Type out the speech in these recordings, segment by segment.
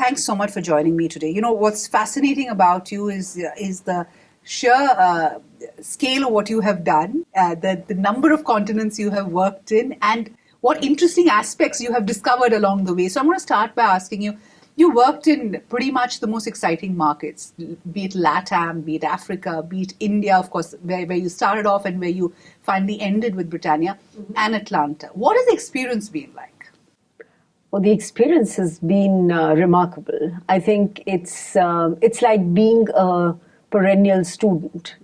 thanks so much for joining me today. What's fascinating about you is the sheer scale of what you have done, the number of continents you have worked in, and what interesting aspects you have discovered along the way. So I'm going to start by asking you, you worked in pretty much the most exciting markets, be it LATAM, be it Africa, be it India, of course, where you started off and where you finally ended with Britannia, and Atlanta. What has the experience been like? Well, the experience has been remarkable. I think it's like being a perennial student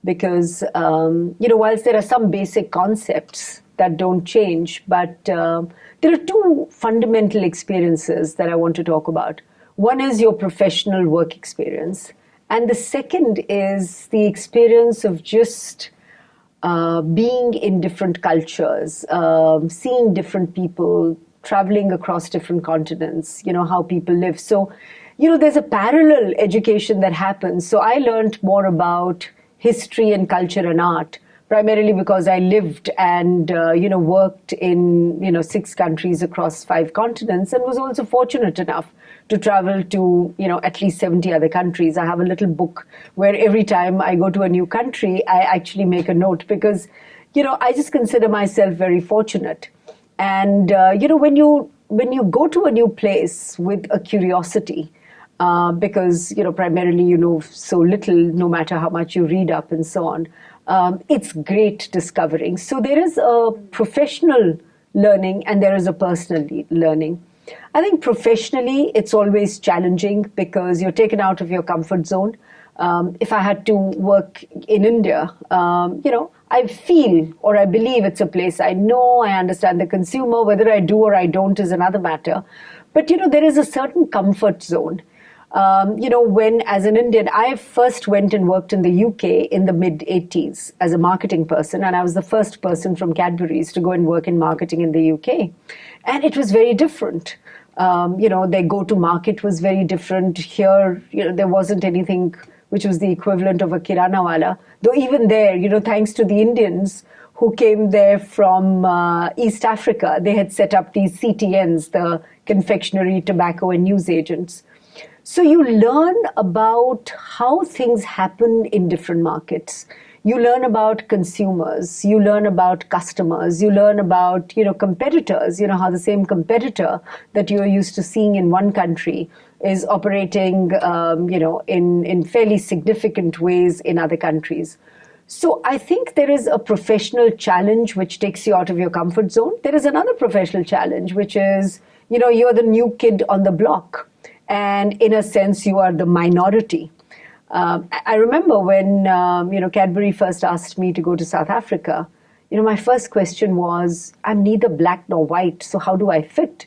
because, whilst there are some basic concepts that don't change, but there are two fundamental experiences that I want to talk about. One is your professional work experience, and the second is the experience of just being in different cultures, seeing different people, traveling across different continents, how people live. So, there's a parallel education that happens. So I learned more about history and culture and art, primarily because I lived and, worked in, 6 countries across 5 continents, and was also fortunate enough to travel to, at least 70 other countries. I have a little book where every time I go to a new country, I actually make a note because, I just consider myself very fortunate. And, when you go to a new place with a curiosity, because, primarily you know so little, no matter how much you read up and so on, it's great discovering. So there is a professional learning and there is a personal learning. I think professionally, it's always challenging because you're taken out of your comfort zone. If I had to work in India, I feel or I believe it's a place I know, I understand the consumer. Whether I do or I don't is another matter. But, there is a certain comfort zone. When as an Indian, I first went and worked in the UK in the mid-80s as a marketing person, and I was the first person from Cadbury's to go and work in marketing in the UK. And it was very different. Their go-to-market was very different. Here, there wasn't anything which was the equivalent of a kirana wala. Though even there, thanks to the Indians who came there from East Africa, they had set up these CTNs, the confectionery, tobacco and newsagents. So you learn about how things happen in different markets. You learn about consumers, you learn about customers, you learn about, competitors, how the same competitor that you are used to seeing in one country is operating, in fairly significant ways in other countries. So I think there is a professional challenge which takes you out of your comfort zone. There is another professional challenge, which is, you're the new kid on the block. And in a sense, you are the minority. I remember when, Cadbury first asked me to go to South Africa, my first question was, I'm neither black nor white, so how do I fit?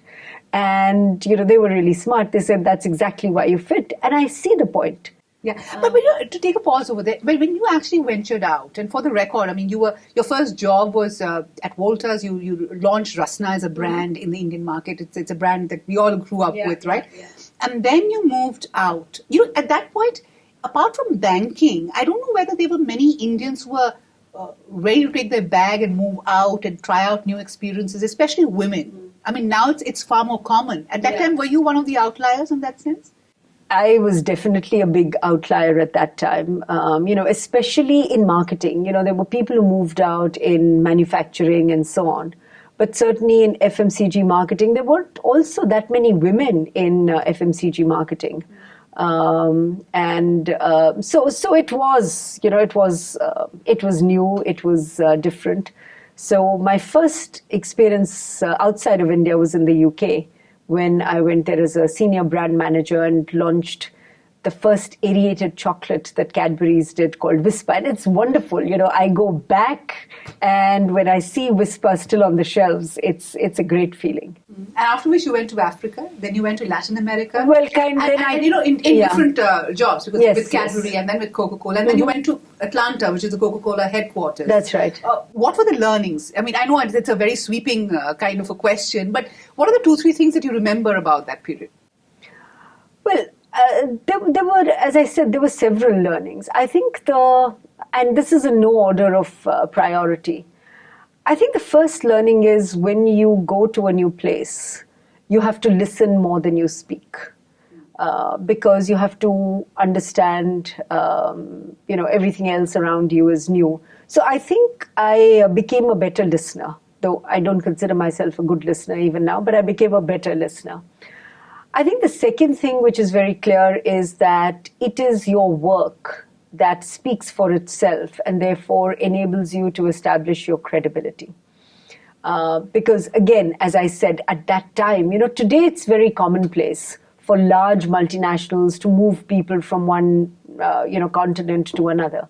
And, they were really smart. They said, that's exactly why you fit. And I see the point. Yeah, but to take a pause over there, when you actually ventured out, and for the record, your first job was at Walters. You launched Rasna as a brand in the Indian market. It's a brand that we all grew up with, right? Yeah. And then you moved out. At that point, apart from banking, I don't know whether there were many Indians who were ready to take their bag and move out and try out new experiences, especially women. Now it's far more common. At that time, were you one of the outliers in that sense? I was definitely a big outlier at that time, especially in marketing. There were people who moved out in manufacturing and so on. But certainly in FMCG marketing, there weren't also that many women in FMCG marketing. So it was, it was new, it was different. So my first experience outside of India was in the UK, when I went there as a senior brand manager and launched the first aerated chocolate that Cadbury's did called Whisper. And it's wonderful. I go back and when I see Whisper still on the shelves, it's a great feeling. And after which you went to Africa, then you went to Latin America. Well, in different jobs, because with Cadbury and then with Coca-Cola. And then you went to Atlanta, which is the Coca-Cola headquarters. That's right. What were the learnings? I know it's a very sweeping kind of a question, but what are the 2-3 things that you remember about that period? Well, there were, as I said, there were several learnings. I think and this is in no order of priority. I think the first learning is when you go to a new place, you have to listen more than you speak. because you have to understand, everything else around you is new. So I think I became a better listener, though I don't consider myself a good listener even now, but I became a better listener. I think the second thing which is very clear is that it is your work that speaks for itself and therefore enables you to establish your credibility. Because again, as I said, at that time, today it's very commonplace for large multinationals to move people from one, continent to another.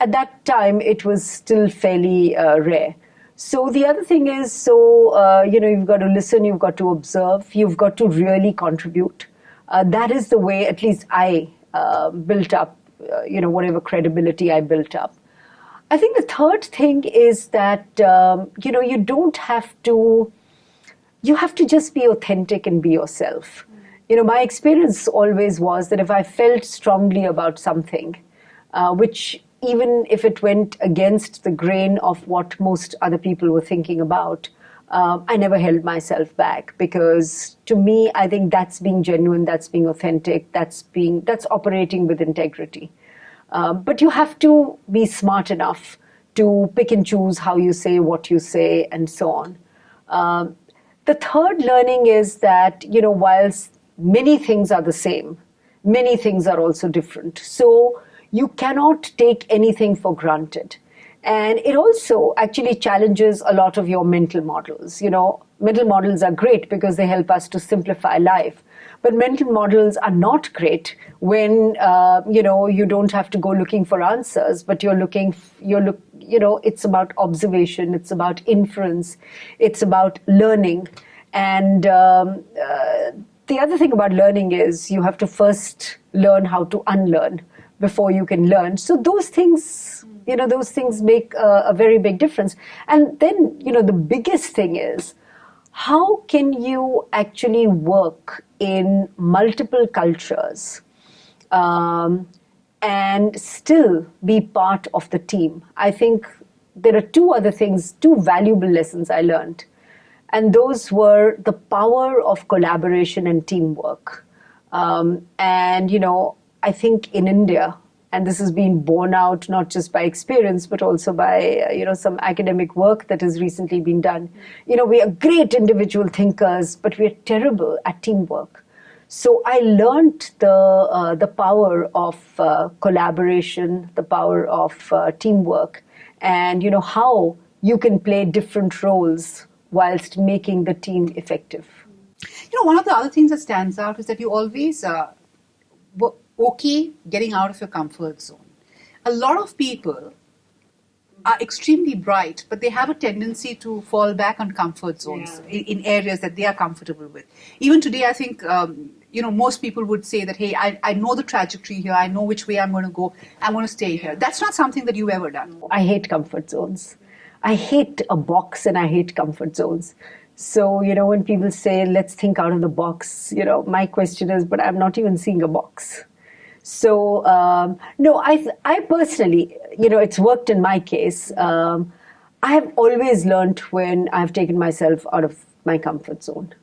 At that time, it was still fairly rare. So the other thing is, you've got to listen, you've got to observe, you've got to really contribute. That is the way, at least I built up, whatever credibility I built up. I think the third thing is that, you don't have to, you have to just be authentic and be yourself. My experience always was that if I felt strongly about something, which even if it went against the grain of what most other people were thinking about, I never held myself back, because to me, I think that's being genuine, that's being authentic, that's operating with integrity. But you have to be smart enough to pick and choose how you say, what you say, and so on. The third learning is that, whilst many things are the same, many things are also different. So you cannot take anything for granted. And it also actually challenges a lot of your mental models. Mental models are great because they help us to simplify life. But mental models are not great when, you don't have to go looking for answers, but it's about observation, it's about inference, it's about learning. And the other thing about learning is you have to first learn how to unlearn before you can learn. So those things make a very big difference. And then, the biggest thing is, how can you actually work in multiple cultures and still be part of the team? I think there are two valuable lessons I learned. And those were the power of collaboration and teamwork. I think in India, and this has been borne out not just by experience, but also by, some academic work that has recently been done. We are great individual thinkers, but we are terrible at teamwork. So I learned the power of collaboration, the power of teamwork, and, how you can play different roles whilst making the team effective. One of the other things that stands out is that you always were okay getting out of your comfort zone. A lot of people are extremely bright, but they have a tendency to fall back on comfort zones in areas that they are comfortable with. Even today, I think, most people would say that, hey, I know the trajectory here, I know which way I'm going to go, I'm going to stay here. That's not something that you've ever done. I hate comfort zones. I hate a box and I hate comfort zones. So, when people say, let's think out of the box, my question is, but I'm not even seeing a box. So, no, I personally, it's worked in my case. I have always learned when I've taken myself out of my comfort zone.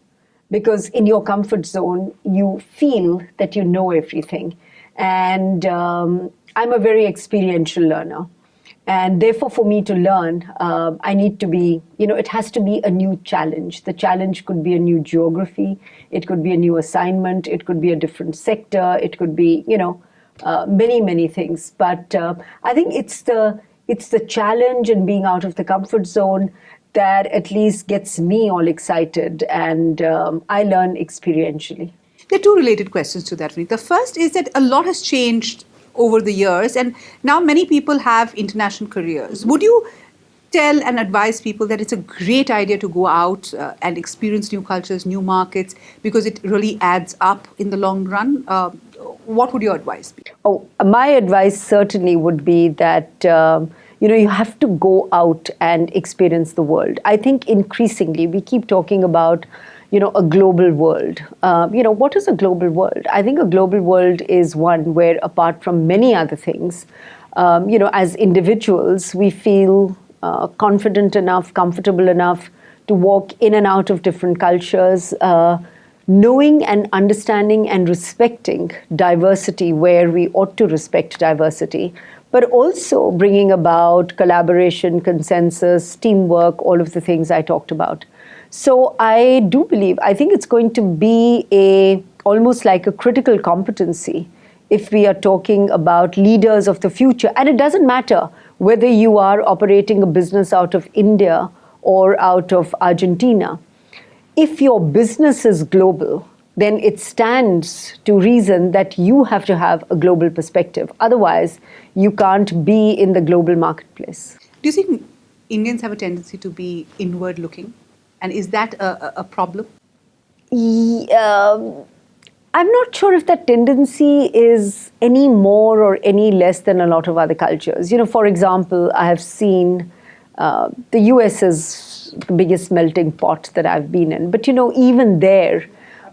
Because in your comfort zone, you feel that you know everything. And I'm a very experiential learner. And therefore, for me to learn, I need to be, it has to be a new challenge. The challenge could be a new geography. It could be a new assignment. It could be a different sector. It could be, many, many things. But I think it's the challenge and being out of the comfort zone that at least gets me all excited. And I learn experientially. There are two related questions to that, Vinita. The first is that a lot has changed over the years, and now many people have international careers. Would you tell and advise people that it's a great idea to go out and experience new cultures, new markets, because it really adds up in the long run? What would your advice be? Oh, my advice certainly would be that you have to go out and experience the world. I think increasingly we keep talking about a global world. What is a global world? I think a global world is one where, apart from many other things, as individuals, we feel confident enough, comfortable enough to walk in and out of different cultures, knowing and understanding and respecting diversity where we ought to respect diversity, but also bringing about collaboration, consensus, teamwork, all of the things I talked about. So I do believe, I think it's going to be almost like a critical competency if we are talking about leaders of the future. And it doesn't matter whether you are operating a business out of India or out of Argentina. If your business is global, then it stands to reason that you have to have a global perspective. Otherwise, you can't be in the global marketplace. Do you think Indians have a tendency to be inward looking? And is that a problem? I'm not sure if that tendency is any more or any less than a lot of other cultures. For example, I have seen the US is the biggest melting pot that I've been in. But, even there,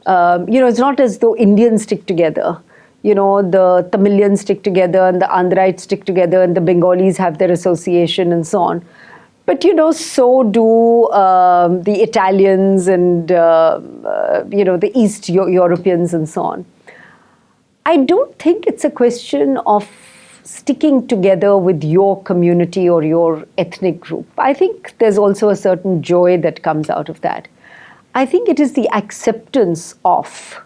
it's not as though Indians stick together. The Tamilians stick together and the Andhrites stick together and the Bengalis have their association and so on. But, so do the Italians and, the East Europeans and so on. I don't think it's a question of sticking together with your community or your ethnic group. I think there's also a certain joy that comes out of that. I think it is the acceptance of,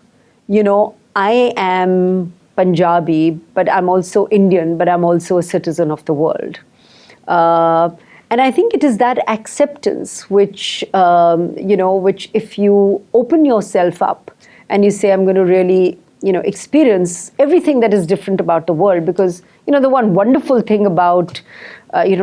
I am Punjabi, but I'm also Indian, but I'm also a citizen of the world. And I think it is that acceptance which, which if you open yourself up and you say, I'm going to really, experience everything that is different about the world. Because, the one wonderful thing about,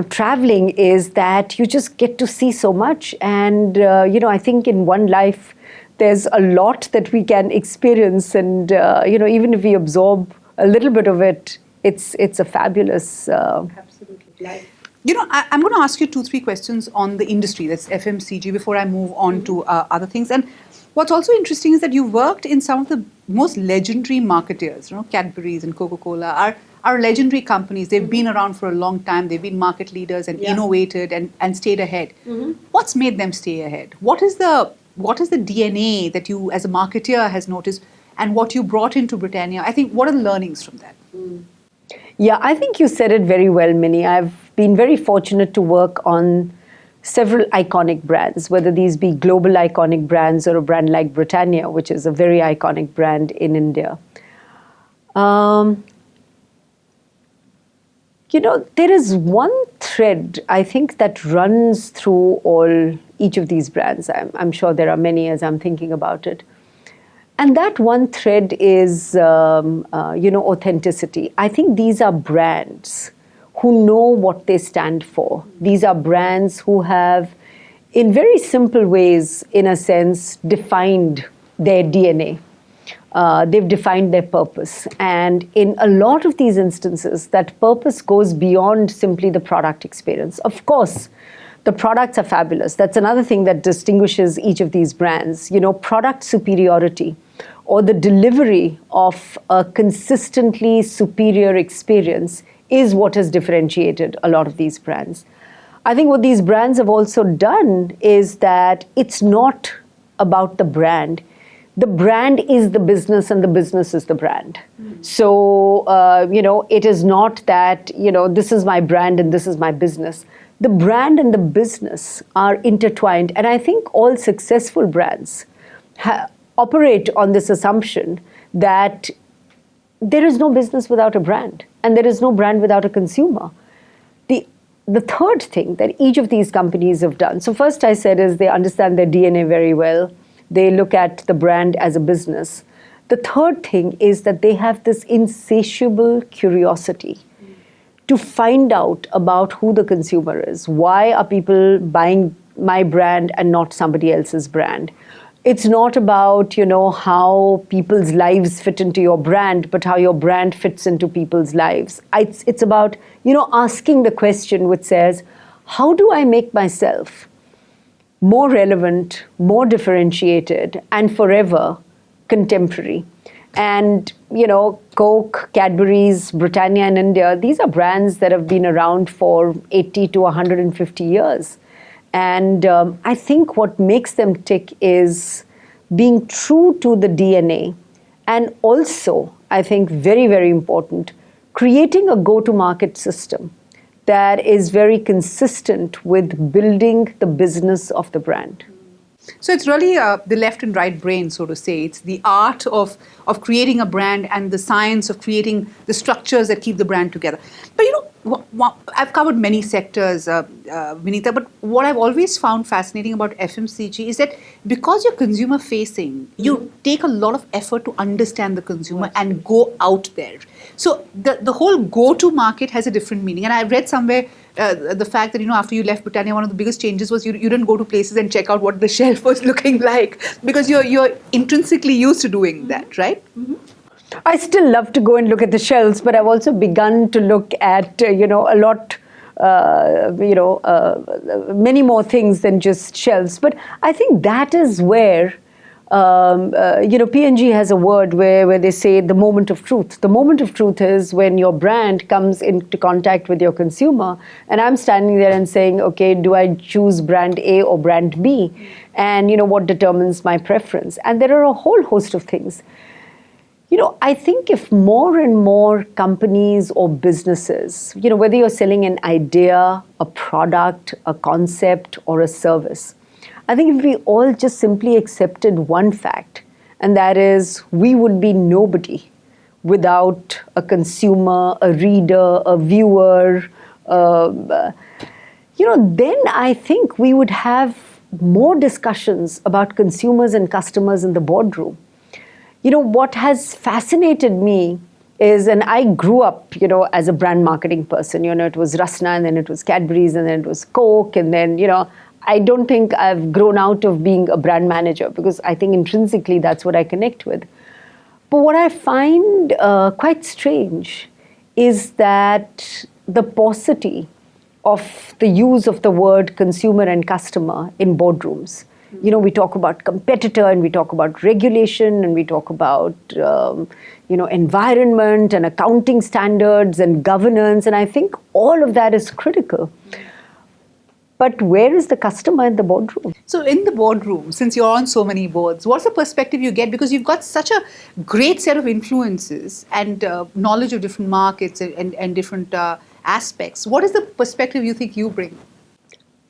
traveling is that you just get to see so much. And, I think in one life, there's a lot that we can experience. And, even if we absorb a little bit of it, it's a fabulous Absolutely. Life. I'm going to ask you 2-3 questions on the industry, that's FMCG, before I move on to other things. And what's also interesting is that you worked in some of the most legendary marketeers. Cadbury's and Coca-Cola are legendary companies. They've been around for a long time. They've been market leaders and innovated and stayed ahead. What's made them stay ahead? What is the DNA that you, as a marketeer, has noticed, and what you brought into Britannia? I think, what are the learnings from that? Yeah, I think you said it very well, Minnie. I've been very fortunate to work on several iconic brands, whether these be global iconic brands or a brand like Britannia, which is a very iconic brand in India. There is one thread, I think, that runs through each of these brands. I'm sure there are many as I'm thinking about it. And that one thread is, authenticity. I think these are brands who know what they stand for. These are brands who have, in very simple ways, in a sense, defined their DNA. They've defined their purpose. And in a lot of these instances, that purpose goes beyond simply the product experience. Of course, the products are fabulous. That's another thing that distinguishes each of these brands. Product superiority or the delivery of a consistently superior experience is what has differentiated a lot of these brands. I think what these brands have also done is that it's not about the brand. The brand is the business and the business is the brand. So, it is not that, this is my brand and this is my business. The brand and the business are intertwined. And I think all successful brands operate on this assumption that there is no business without a brand and there is no brand without a consumer. The third thing that each of these companies have done, so first I said is they understand their DNA very well. They look at the brand as a business. The third thing is that they have this insatiable curiosity to find out about who the consumer is. Why are people buying my brand and not somebody else's brand? It's not about, how people's lives fit into your brand, but how your brand fits into people's lives. It's about, asking the question which says, how do I make myself more relevant, more differentiated, and forever contemporary? And, Coke, Cadbury's, Britannia in India, these are brands that have been around for 80 to 150 years. And I think what makes them tick is being true to the DNA, and also, I think very, very important, creating a go-to-market system that is very consistent with building the business of the brand. So it's really the left and right brain, so to say. It's the art of creating a brand and the science of creating the structures that keep the brand together. But I've covered many sectors, Vinita, but what I've always found fascinating about FMCG is that because you're consumer facing, you take a lot of effort to understand the consumer and go out there. So the whole go-to market has a different meaning. And I read somewhere the fact that, after you left Britannia, one of the biggest changes was you didn't go to places and check out what the shelf was looking like, because you're intrinsically used to doing that, right? Mm-hmm. I still love to go and look at the shelves, but I've also begun to look at, a lot, many more things than just shelves. But I think that is where, P&G has a word where they say the moment of truth. The moment of truth is when your brand comes into contact with your consumer, and I'm standing there and saying, okay, do I choose brand A or brand B? And, what determines my preference? And there are a whole host of things. I think if more and more companies or businesses, whether you're selling an idea, a product, a concept, or a service, I think if we all just simply accepted one fact, and that is we would be nobody without a consumer, a reader, a viewer, then I think we would have more discussions about consumers and customers in the boardroom. What has fascinated me is, and I grew up, as a brand marketing person, it was Rasna, and then it was Cadbury's, and then it was Coke, and then, I don't think I've grown out of being a brand manager, because I think intrinsically that's what I connect with. But what I find quite strange is that the paucity of the use of the word consumer and customer in boardrooms. We talk about competitor, and we talk about regulation, and we talk about, environment and accounting standards and governance. And I think all of that is critical. But where is the customer in the boardroom? So in the boardroom, since you're on so many boards, what's the perspective you get? Because you've got such a great set of influences and knowledge of different markets and different aspects. What is the perspective you think you bring?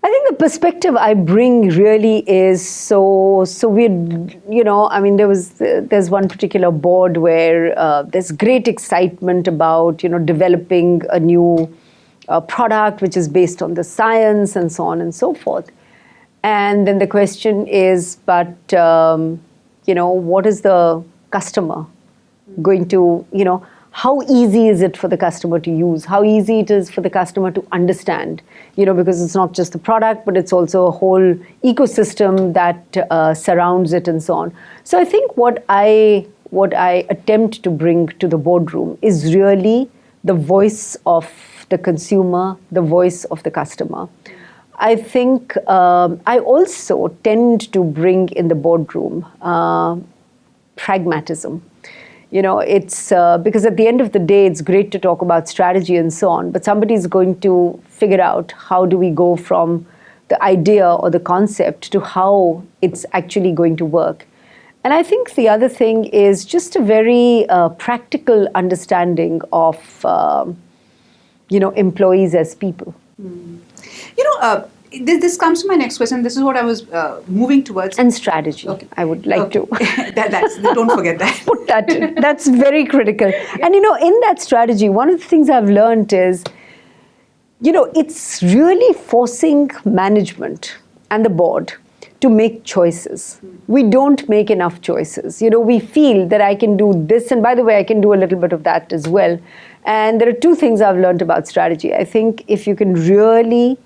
I think the perspective I bring really is so weird. There's one particular board where there's great excitement about, developing a new product which is based on the science and so on and so forth. And then the question is, but, what is the customer going to, how easy is it for the customer to use? How easy it is for the customer to understand? Because it's not just the product, but it's also a whole ecosystem that surrounds it and so on. So I think what I attempt to bring to the boardroom is really the voice of the consumer, the voice of the customer. I think I also tend to bring in the boardroom pragmatism. It's because at the end of the day, it's great to talk about strategy and so on, but somebody's going to figure out how do we go from the idea or the concept to how it's actually going to work. And I think the other thing is just a very practical understanding of, employees as people. This comes to my next question. This is what I was moving towards. And strategy. Okay. I would like to. Don't forget that. Put that in. That's very critical. Yeah. And, in that strategy, one of the things I've learned is, it's really forcing management and the board to make choices. We don't make enough choices. We feel that I can do this, and by the way, I can do a little bit of that as well. And there are two things I've learned about strategy. I think if you can really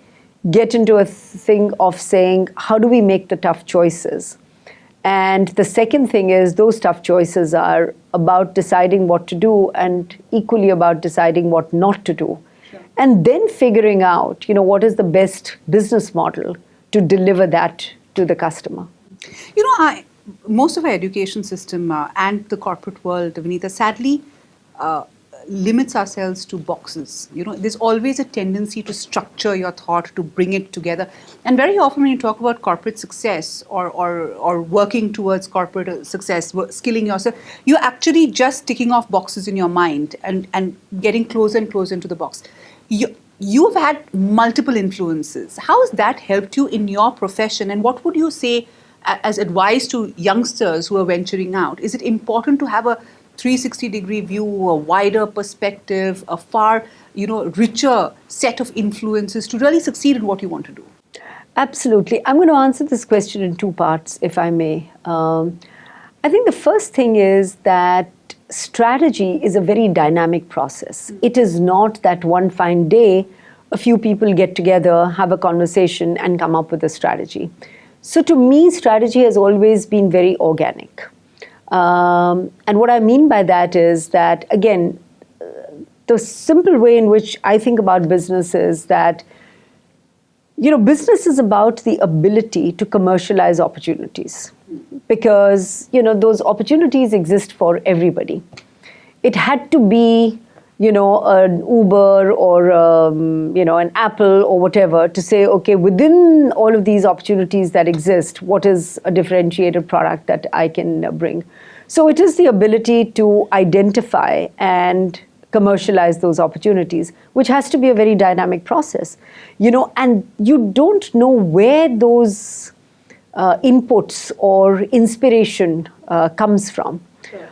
get into a thing of saying, how do we make the tough choices? And the second thing is those tough choices are about deciding what to do and equally about deciding what not to do. Sure. And then figuring out, what is the best business model to deliver that to the customer. Most of our education system and the corporate world, Vinita, sadly, limits ourselves to boxes. There's always a tendency to structure your thought, to bring it together. And very often when you talk about corporate success or working towards corporate success, skilling yourself, you're actually just ticking off boxes in your mind and getting closer and closer into the box. You've had multiple influences. How has that helped you in your profession? And what would you say as advice to youngsters who are venturing out? Is it important to have a 360-degree view, a wider perspective, a far, richer set of influences to really succeed in what you want to do? Absolutely. I'm going to answer this question in two parts, if I may. I think the first thing is that strategy is a very dynamic process. It is not that one fine day a few people get together, have a conversation, and come up with a strategy. So to me, strategy has always been very organic. And what I mean by that is that, again, the simple way in which I think about business is that, business is about the ability to commercialize opportunities, because, those opportunities exist for everybody. It had to be, an Uber or, an Apple or whatever to say, okay, within all of these opportunities that exist, what is a differentiated product that I can bring? So it is the ability to identify and commercialize those opportunities, which has to be a very dynamic process, and you don't know where those inputs or inspiration comes from. Sure.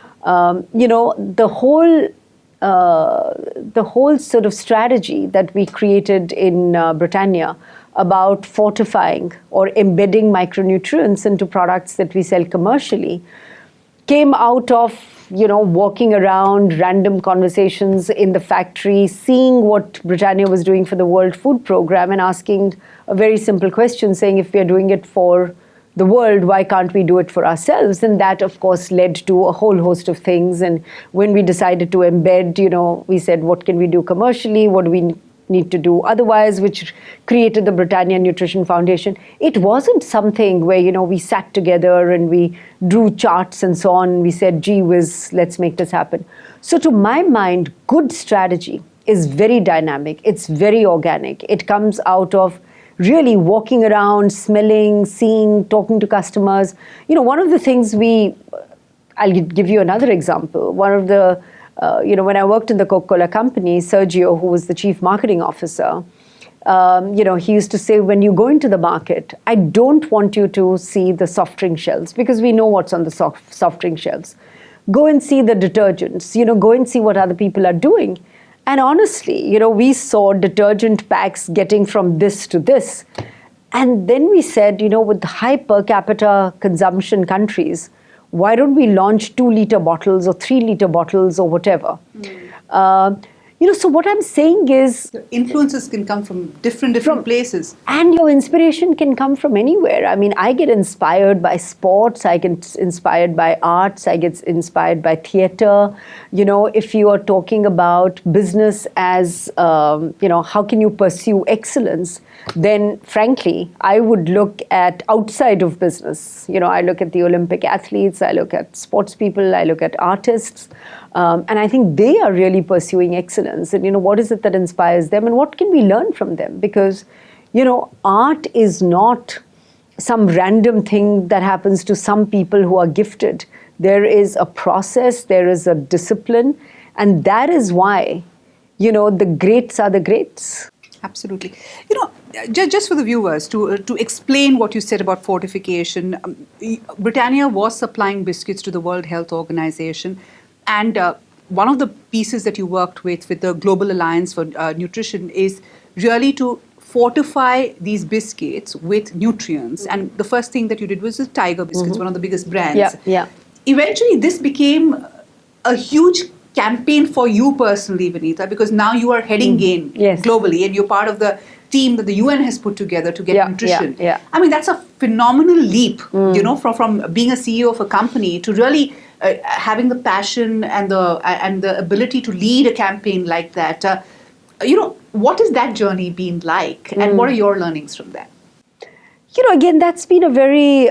The whole sort of strategy that we created in Britannia about fortifying or embedding micronutrients into products that we sell commercially came out of, walking around, random conversations in the factory, seeing what Britannia was doing for the World Food Program and asking a very simple question, saying, if we are doing it for the world, why can't we do it for ourselves? And that, of course, led to a whole host of things. And when we decided to embed, we said, what can we do commercially? What do we need to do otherwise? Which created the Britannia Nutrition Foundation. It wasn't something where, we sat together and we drew charts and so on. We said, gee whiz, let's make this happen. So to my mind, good strategy is very dynamic. It's very organic. It comes out of really walking around, smelling, seeing, talking to customers. One of the things I'll give you another example. One of the, when I worked in the Coca-Cola company, Sergio, who was the chief marketing officer, he used to say, when you go into the market, I don't want you to see the soft drink shelves, because we know what's on the soft drink shelves. Go and see the detergents, go and see what other people are doing. And honestly, we saw detergent packs getting from this to this. And then we said, with high per capita consumption countries, why don't we launch 2-liter bottles or 3-liter bottles or whatever? So what I'm saying is, influences can come from different places. And your inspiration can come from anywhere. I mean, I get inspired by sports, I get inspired by arts, I get inspired by theater. If you are talking about business as, how can you pursue excellence, then frankly, I would look at outside of business. I look at the Olympic athletes, I look at sports people, I look at artists. And I think they are really pursuing excellence. And, what is it that inspires them and what can we learn from them? Because, art is not some random thing that happens to some people who are gifted. There is a process, there is a discipline, and that is why, the greats are the greats. Absolutely. Just for the viewers, to explain what you said about fortification, Britannia was supplying biscuits to the World Health Organization. And one of the pieces that you worked with the Global Alliance for Nutrition is really to fortify these biscuits with nutrients. Mm-hmm. And the first thing that you did was the Tiger biscuits, mm-hmm. one of the biggest brands. Yeah. Eventually, this became a huge campaign for you personally, Vinita, because now you are heading GAIN globally, and you're part of the team that the UN has put together to get nutrition. Yeah. I mean, that's a phenomenal leap, from being a CEO of a company to really having the passion and the ability to lead a campaign like that. What has that journey been like, and what are your learnings from that? Again, that's been a very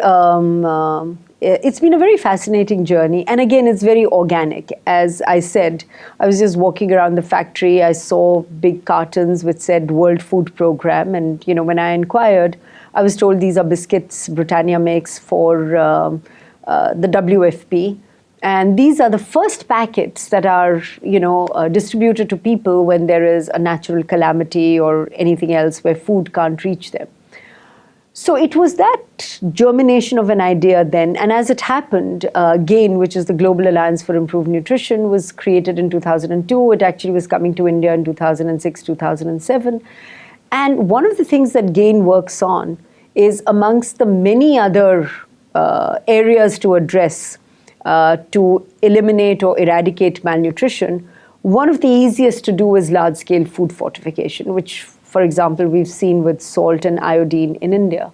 it's been a very fascinating journey. And again, it's very organic. As I said, I was just walking around the factory. I saw big cartons which said World Food Program. And, when I inquired, I was told these are biscuits Britannia makes for the WFP. And these are the first packets that are, distributed to people when there is a natural calamity or anything else where food can't reach them. So it was that germination of an idea then. And as it happened, GAIN, which is the Global Alliance for Improved Nutrition, was created in 2002. It actually was coming to India in 2006, 2007. And one of the things that GAIN works on is, amongst the many other areas to address to eliminate or eradicate malnutrition, one of the easiest to do is large-scale food fortification, which, for example, we've seen with salt and iodine in India.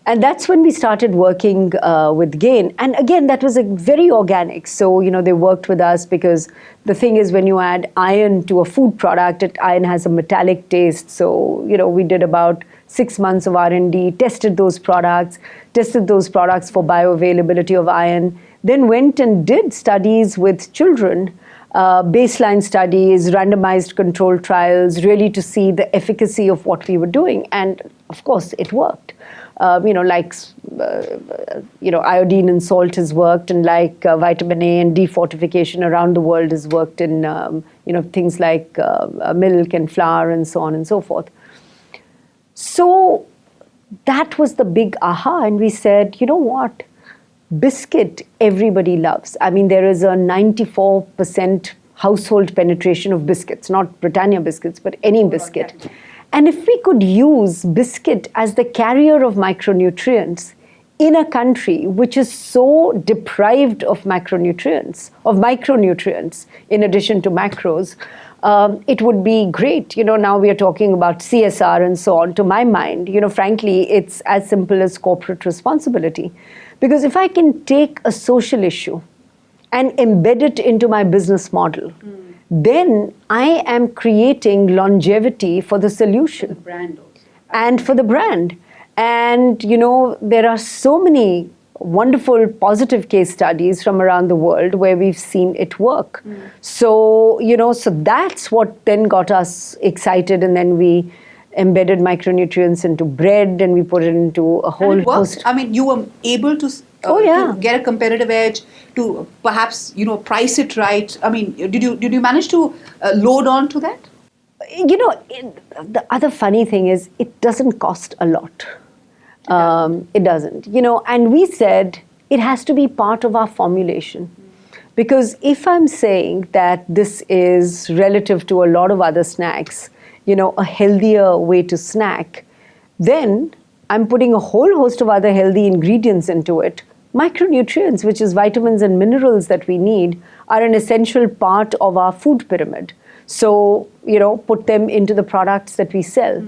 And that's when we started working with GAIN. And again, that was very organic. So, they worked with us because the thing is, when you add iron to a food product, iron has a metallic taste. So, we did about 6 months of R&D, tested those products for bioavailability of iron, then went and did studies with children, baseline studies, randomized control trials, really to see the efficacy of what we were doing. And of course, it worked. Iodine and salt has worked, and vitamin A and D fortification around the world has worked in, things like milk and flour and so on and so forth. So that was the big aha. And we said, you know what? Biscuit, everybody loves. I mean, there is a 94% household penetration of biscuits, not Britannia biscuits, but any biscuit. And if we could use biscuit as the carrier of micronutrients in a country which is so deprived of micronutrients, in addition to macros, it would be great. Now we are talking about CSR and so on. To my mind, frankly, it's as simple as corporate responsibility. Because if I can take a social issue and embed it into my business model, then I am creating longevity for the solution. For the brand also. And for the brand. And, there are so many wonderful positive case studies from around the world where we've seen it work. So, so that's what then got us excited. And then we embedded micronutrients into bread, and we put it into a whole host. I mean, you were able to, to get a competitive edge, to perhaps, price it right. I mean, did you manage to load on to that? The other funny thing is, it doesn't cost a lot. It doesn't, and we said it has to be part of our formulation. Because if I'm saying that this is relative to a lot of other snacks, a healthier way to snack, then I'm putting a whole host of other healthy ingredients into it. Micronutrients, which is vitamins and minerals that we need, are an essential part of our food pyramid. So, put them into the products that we sell.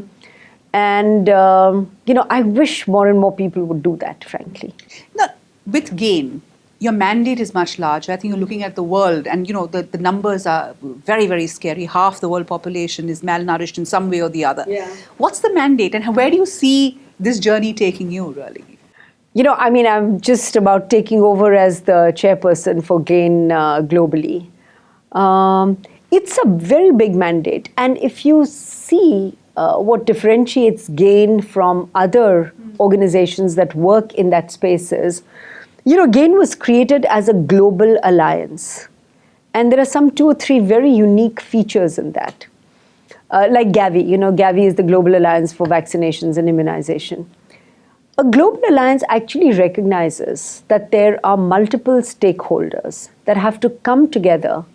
And, I wish more and more people would do that, frankly. Now, with GAIN, your mandate is much larger. I think you're looking at the world, and the numbers are very, very scary. Half the world population is malnourished in some way or the other. Yeah. What's the mandate, and where do you see this journey taking you, really? I'm just about taking over as the chairperson for GAIN globally. It's a very big mandate, and if you see what differentiates GAIN from other organizations that work in that space is, GAIN was created as a global alliance. And there are some 2 or 3 very unique features in that. Like Gavi, Gavi is the Global Alliance for Vaccinations and Immunization. A global alliance actually recognizes that there are multiple stakeholders that have to come together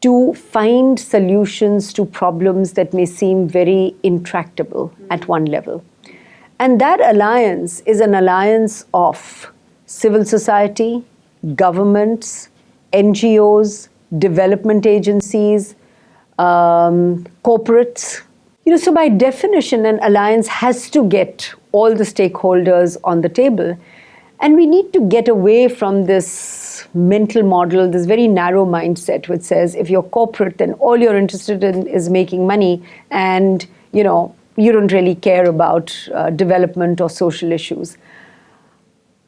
to find solutions to problems that may seem very intractable at one level. And that alliance is an alliance of civil society, governments, NGOs, development agencies, corporates. So by definition, an alliance has to get all the stakeholders on the table. And we need to get away from this mental model, this very narrow mindset which says if you're corporate, then all you're interested in is making money, and you don't really care about development or social issues.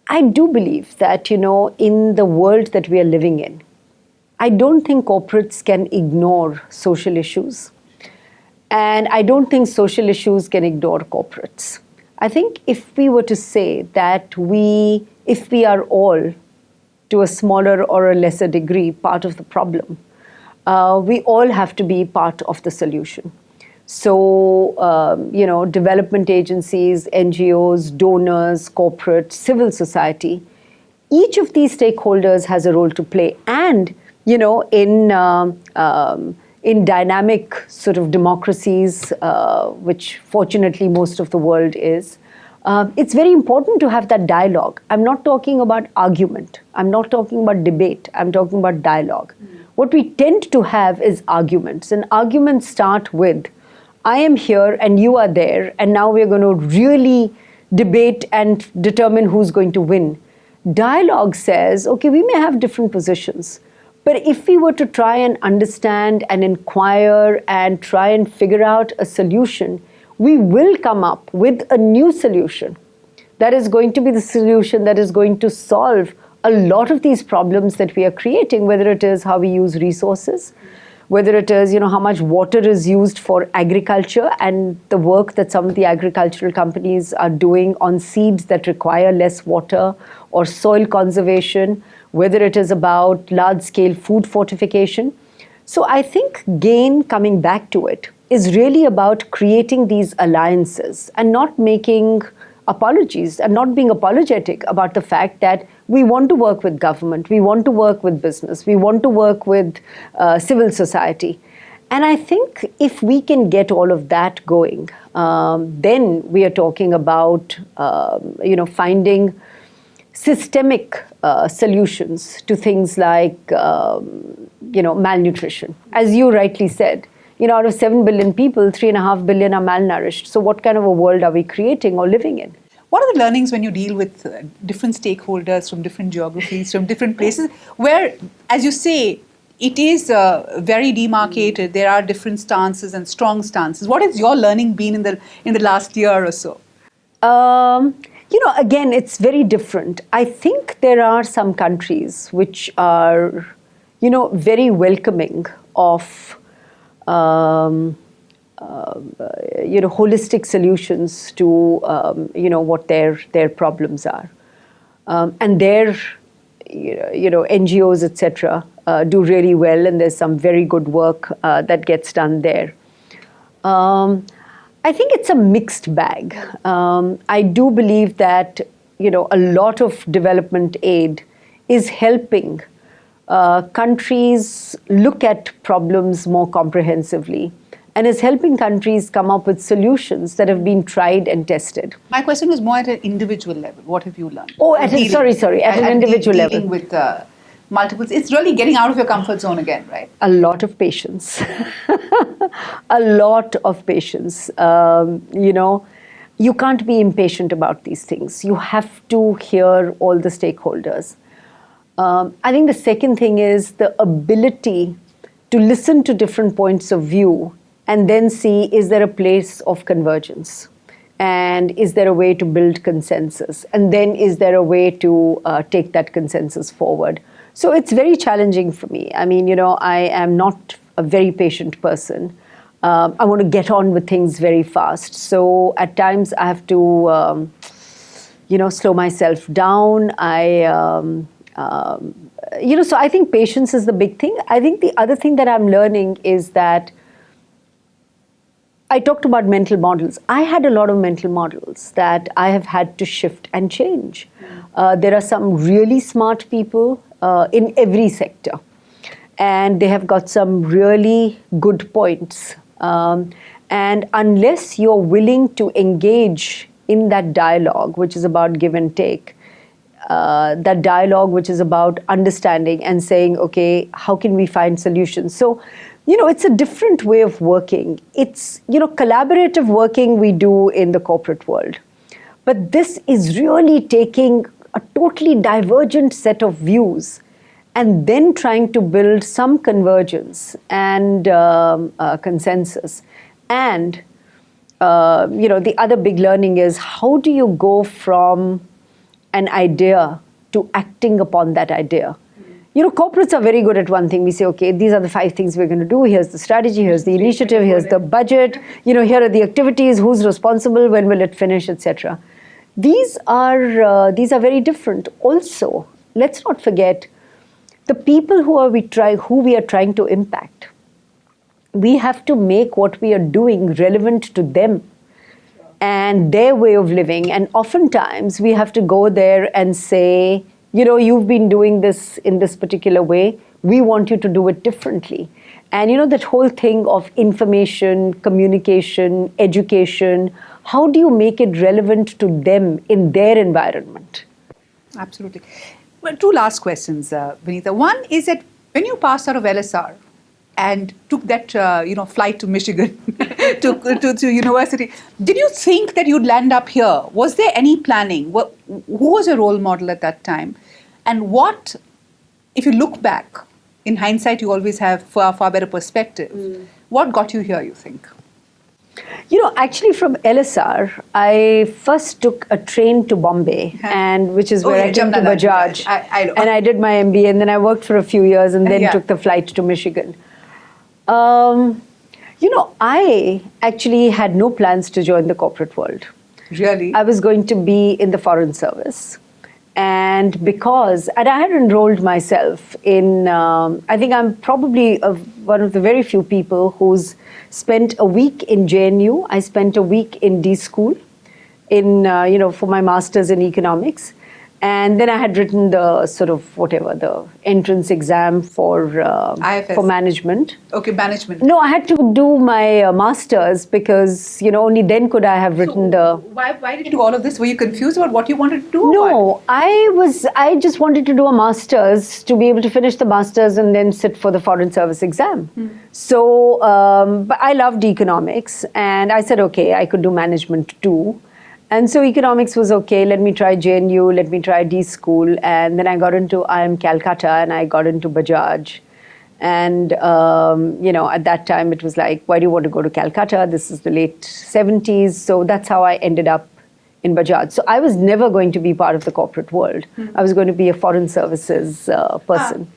I do believe that, in the world that we are living in, I don't think corporates can ignore social issues. And I don't think social issues can ignore corporates. I think if we were to say that if we are all, to a smaller or a lesser degree, part of the problem, we all have to be part of the solution. So, development agencies, NGOs, donors, corporate, civil society, each of these stakeholders has a role to play. And, in dynamic sort of democracies, which fortunately most of the world is, it's very important to have that dialogue. I'm not talking about argument. I'm not talking about debate. I'm talking about dialogue. What we tend to have is arguments, and arguments start with, I am here and you are there, and now we're going to really debate and determine who's going to win. Dialogue says, okay, we may have different positions, but if we were to try and understand and inquire and try and figure out a solution, we will come up with a new solution that is going to be the solution that is going to solve a lot of these problems that we are creating, whether it is how we use resources, whether it is, how much water is used for agriculture and the work that some of the agricultural companies are doing on seeds that require less water, or soil conservation, whether it is about large-scale food fortification. So I think, again, coming back to it, is really about creating these alliances and not making apologies and not being apologetic about the fact that we want to work with government, we want to work with business, we want to work with civil society. And I think if we can get all of that going, then we are talking about, finding systemic solutions to things like, malnutrition. As you rightly said, out of 7 billion people, 3.5 billion are malnourished. So what kind of a world are we creating or living in? What are the learnings when you deal with different stakeholders from different geographies, from different places, where, as you say, it is very demarcated. There are different stances and strong stances. What has your learning been in the last year or so? Again, it's very different. I think there are some countries which are, very welcoming of holistic solutions to what their problems are, and their NGOs, etc., do really well, and there's some very good work that gets done there. I think it's a mixed bag. I do believe that a lot of development aid is helping countries look at problems more comprehensively, and is helping countries come up with solutions that have been tried and tested. My question was more at an individual level. What have you learned? Oh, at an individual level. Dealing with multiples. It's really getting out of your comfort zone again, right? A lot of patience. A lot of patience. You can't be impatient about these things. You have to hear all the stakeholders. I think the second thing is the ability to listen to different points of view and then see, is there a place of convergence? And is there a way to build consensus? And then is there a way to take that consensus forward? So it's very challenging for me. I mean, I am not a very patient person. I want to get on with things very fast. So at times I have to, slow myself down. So I think patience is the big thing. I think the other thing that I'm learning is that I talked about mental models. I had a lot of mental models that I have had to shift and change. There are some really smart people in every sector, and they have got some really good points. And unless you're willing to engage in that dialogue, which is about give and take, that dialogue which is about understanding and saying, okay, how can we find solutions? So, it's a different way of working. It's, collaborative working we do in the corporate world. But this is really taking a totally divergent set of views and then trying to build some convergence and consensus. And, the other big learning is, how do you go from an idea to acting upon that idea. You know, corporates are very good at one thing. We say, okay, these are the 5 things we're going to do. Here's the strategy, here's the initiative, here's the budget. You know, here are the activities, who's responsible, when will it finish, etc. These are very different. Also, let's not forget the people who we are trying to impact. We have to make what we are doing relevant to them and their way of living. And oftentimes we have to go there and say, you know, you've been doing this in this particular way. We want you to do it differently. And you know, that whole thing of information, communication, education, how do you make it relevant to them in their environment? Absolutely. Well, 2 last questions, Vinita. One is that when you passed out of LSR and took that flight to Michigan to university, did you think that you'd land up here? Was there any planning? Who was your role model at that time? And what, if you look back, in hindsight, you always have far better perspective. What got you here, you think? You know, actually from LSR, I first took a train to Bombay, and which is where I came to Bajaj. I know. And I did my MBA, and then I worked for a few years, and then took the flight to Michigan. You know, I actually had no plans to join the corporate world. Really? I was going to be in the Foreign Service. And I had enrolled myself in, I think I'm probably one of the very few people who's spent a week in JNU. I spent a week in D School for my master's in economics. And then I had written the the entrance exam for management. Okay, management. No, I had to do my master's because, you know, only then could I have written Why did you do all of this? Were you confused about what you wanted to do? No, I just wanted to do a master's to be able to finish the master's and then sit for the Foreign Service exam. So, but I loved economics and I said, okay, I could do management too. And so economics was okay, let me try JNU, let me try D School. And then I got into IIM Calcutta and I got into Bajaj. And, at that time it was like, why do you want to go to Calcutta? This is the late 70s. So that's how I ended up in Bajaj. So I was never going to be part of the corporate world. I was going to be a foreign services person.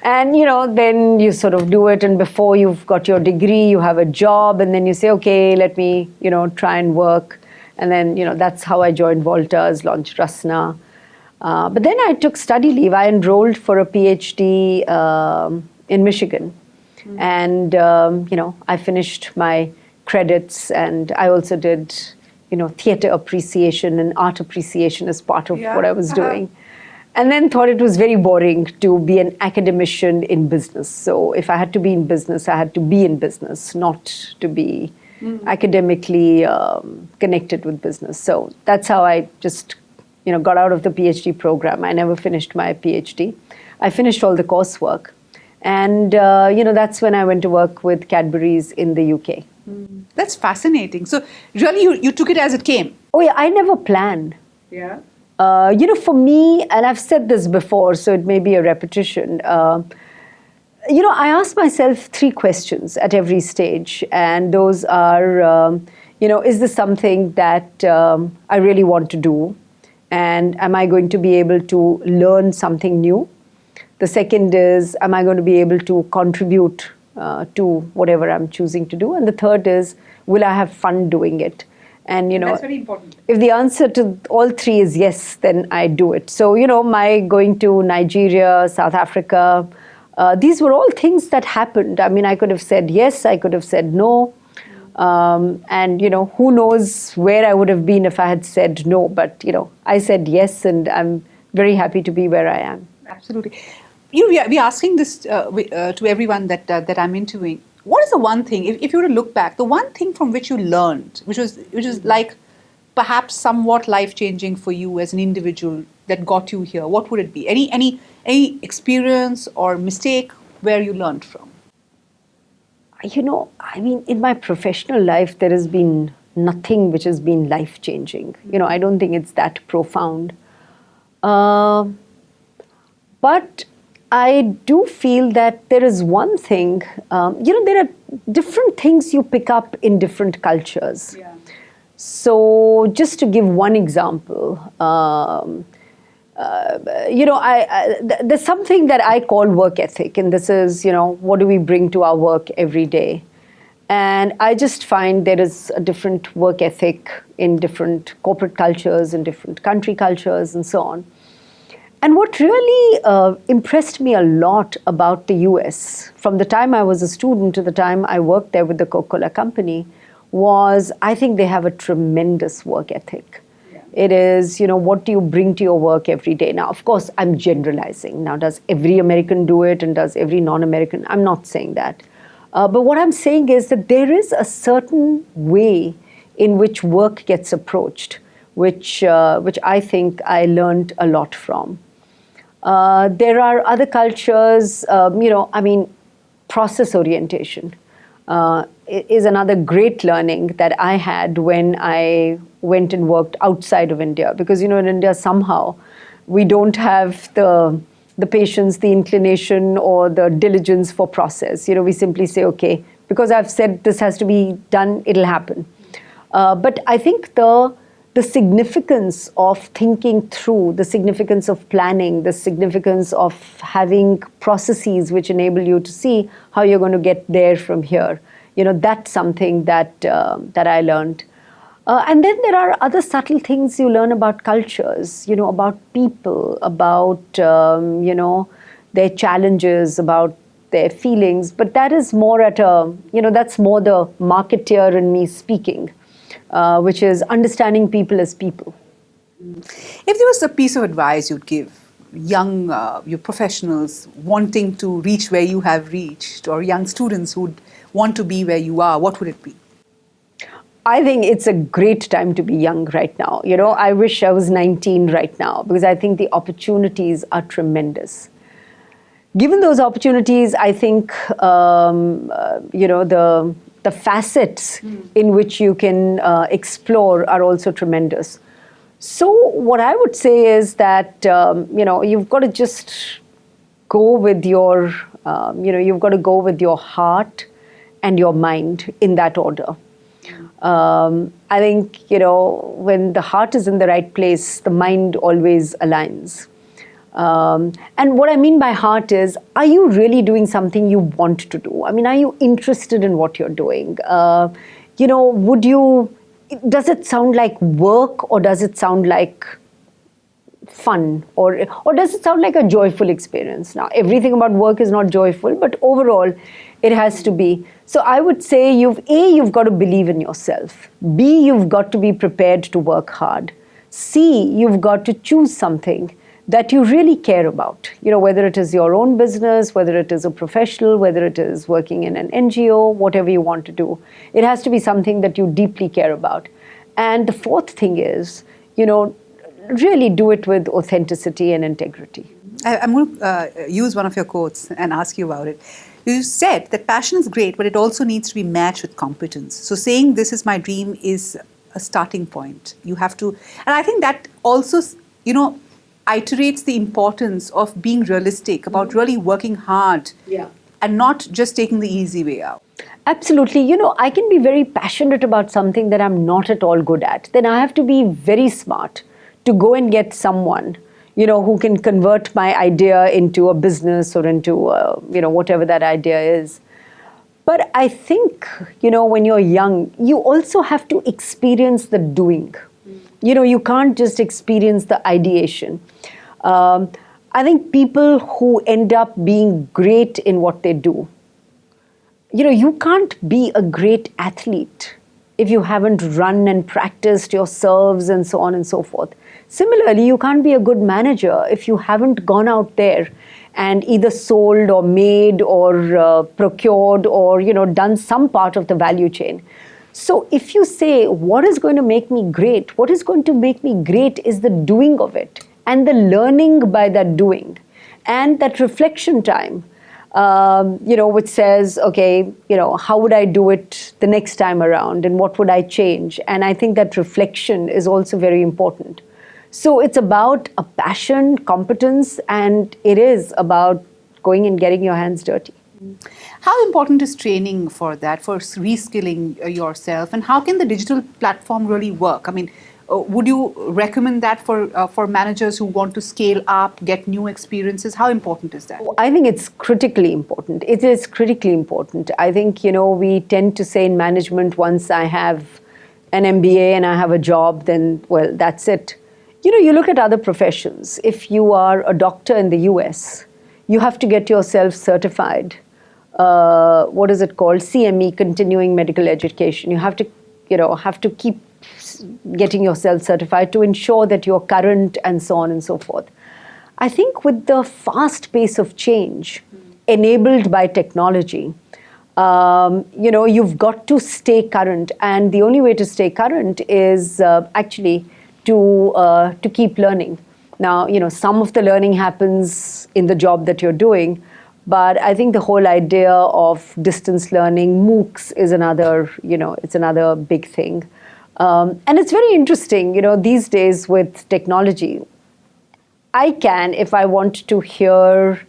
And, then you sort of do it. And before you've got your degree, you have a job. And then you say, okay, let me, try and work. And then, that's how I joined Walters, launched Rasna. But then I took study leave. I enrolled for a PhD in Michigan. And, I finished my credits. And I also did, theater appreciation and art appreciation as part of what I was doing. And then thought it was very boring to be an academician in business. So if I had to be in business, I had to be in business, not to be academically connected with business. So that's how I just, got out of the PhD program. I never finished my PhD. I finished all the coursework. And, that's when I went to work with Cadbury's in the UK. That's fascinating. So really you took it as it came? Oh yeah, I never planned. Yeah. For me, and I've said this before, so it may be a repetition, I ask myself 3 questions at every stage, and those are, is this something that I really want to do? And am I going to be able to learn something new? The second is, am I going to be able to contribute to whatever I'm choosing to do? And the third is, will I have fun doing it? And, that's very important. If the answer to all 3 is yes, then I do it. So, my going to Nigeria, South Africa, these were all things that happened. I mean, I could have said yes, I could have said no. And, who knows where I would have been if I had said no. But, I said yes, and I'm very happy to be where I am. Absolutely. We're asking this to everyone that I'm interviewing. What is the one thing, if you were to look back, the one thing from which you learned, which is like perhaps somewhat life-changing for you as an individual that got you here, what would it be? Any experience or mistake where you learned from? In my professional life, there has been nothing which has been life-changing. I don't think it's that profound. But I do feel that there is one thing, there are different things you pick up in different cultures. Yeah. So just to give one example, There's something that I call work ethic, and this is, what do we bring to our work every day? And I just find there is a different work ethic in different corporate cultures, in different country cultures, and so on. And what really impressed me a lot about the US, from the time I was a student to the time I worked there with the Coca-Cola company, was I think they have a tremendous work ethic. It is, what do you bring to your work every day? Now, of course, I'm generalizing. Now, does every American do it and does every non-American? I'm not saying that. But what I'm saying is that there is a certain way in which work gets approached, which I think I learned a lot from. There are other cultures, process orientation is another great learning that I had when I went and worked outside of India. Because, in India, somehow, we don't have the patience, the inclination, or the diligence for process. We simply say, okay, because I've said this has to be done, it'll happen. But I think the significance of thinking through, the significance of planning, the significance of having processes which enable you to see how you're going to get there from here, that's something that I learned. And then there are other subtle things you learn about cultures, about people, about, their challenges, about their feelings. But that is more that's more the marketeer in me speaking, which is understanding people as people. If there was a piece of advice you'd give young your professionals wanting to reach where you have reached, or young students who'd want to be where you are, what would it be? I think it's a great time to be young right now. I wish I was 19 right now, because I think the opportunities are tremendous. Given those opportunities, I think, the facets in which you can explore are also tremendous. So what I would say is that, you've got to just go with your, you've got to go with your heart and your mind in that order. I think, when the heart is in the right place, the mind always aligns. And what I mean by heart is, are you really doing something you want to do? I mean, are you interested in what you're doing? Does it sound like work, or does it sound like fun, or does it sound like a joyful experience? Now, everything about work is not joyful, but overall, it has to be. So I would say you've got to believe in yourself. B, you've got to be prepared to work hard. C, you've got to choose something that you really care about. Whether it is your own business, whether it is a professional, whether it is working in an NGO, whatever you want to do. It has to be something that you deeply care about. And the fourth thing is, really do it with authenticity and integrity. I'm going to use one of your quotes and ask you about it. You said that passion is great, but it also needs to be matched with competence. So saying this is my dream is a starting point. You have to, and I think that also, iterates the importance of being realistic about really working hard, and not just taking the easy way out. Absolutely. I can be very passionate about something that I'm not at all good at. Then I have to be very smart to go and get someone, who can convert my idea into a business or into, whatever that idea is. But I think, when you're young, you also have to experience the doing. You can't just experience the ideation. I think people who end up being great in what they do, you can't be a great athlete if you haven't run and practiced your serves and so on and so forth. Similarly, you can't be a good manager if you haven't gone out there and either sold or made or procured or, done some part of the value chain. So if you say, what is going to make me great? What is going to make me great is the doing of it and the learning by that doing and that reflection time, which says, okay, how would I do it the next time around and what would I change? And I think that reflection is also very important. So it's about a passion, competence, and it is about going and getting your hands dirty. How important is training for that, for reskilling yourself? And how can the digital platform really work? I mean, Would you recommend that for managers who want to scale up, get new experiences? How important is that? I think it's critically important. It is critically important. I think, we tend to say in management, once I have an MBA and I have a job, then, well, that's it. You look at other professions. If you are a doctor in the US, you have to get yourself certified. What is it called? CME, continuing medical education. You have to keep getting yourself certified to ensure that you're current and so on and so forth. I think with the fast pace of change enabled by technology, you've got to stay current, and the only way to stay current is actually to keep learning. Now, some of the learning happens in the job that you're doing, but I think the whole idea of distance learning, MOOCs, is another, it's another big thing. And it's very interesting, these days with technology, I can, if I want to hear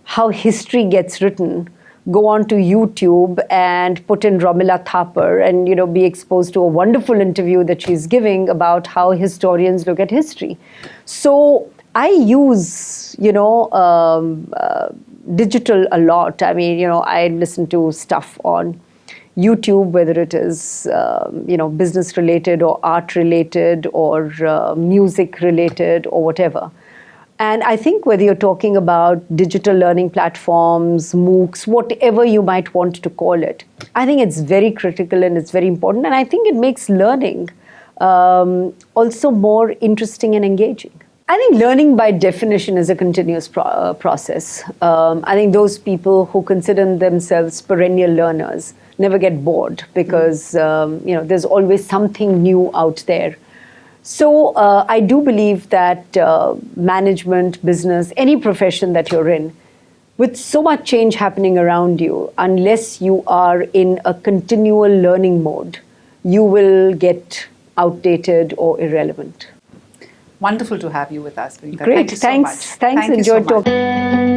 how history gets written, go on to YouTube and put in Romila Thapar and, be exposed to a wonderful interview that she's giving about how historians look at history. So I use, digital a lot. I mean, I listen to stuff on YouTube, whether it is, business related or art related or music related or whatever. And I think whether you're talking about digital learning platforms, MOOCs, whatever you might want to call it, I think it's very critical and it's very important. And I think it makes learning also more interesting and engaging. I think learning by definition is a continuous process. I think those people who consider themselves perennial learners never get bored because there's always something new out there. So I do believe that management, business, any profession that you're in, with so much change happening around you, unless you are in a continual learning mode, you will get outdated or irrelevant. Wonderful to have you with us, Vinita. Great. Thank you so much. Thanks. Enjoyed talking.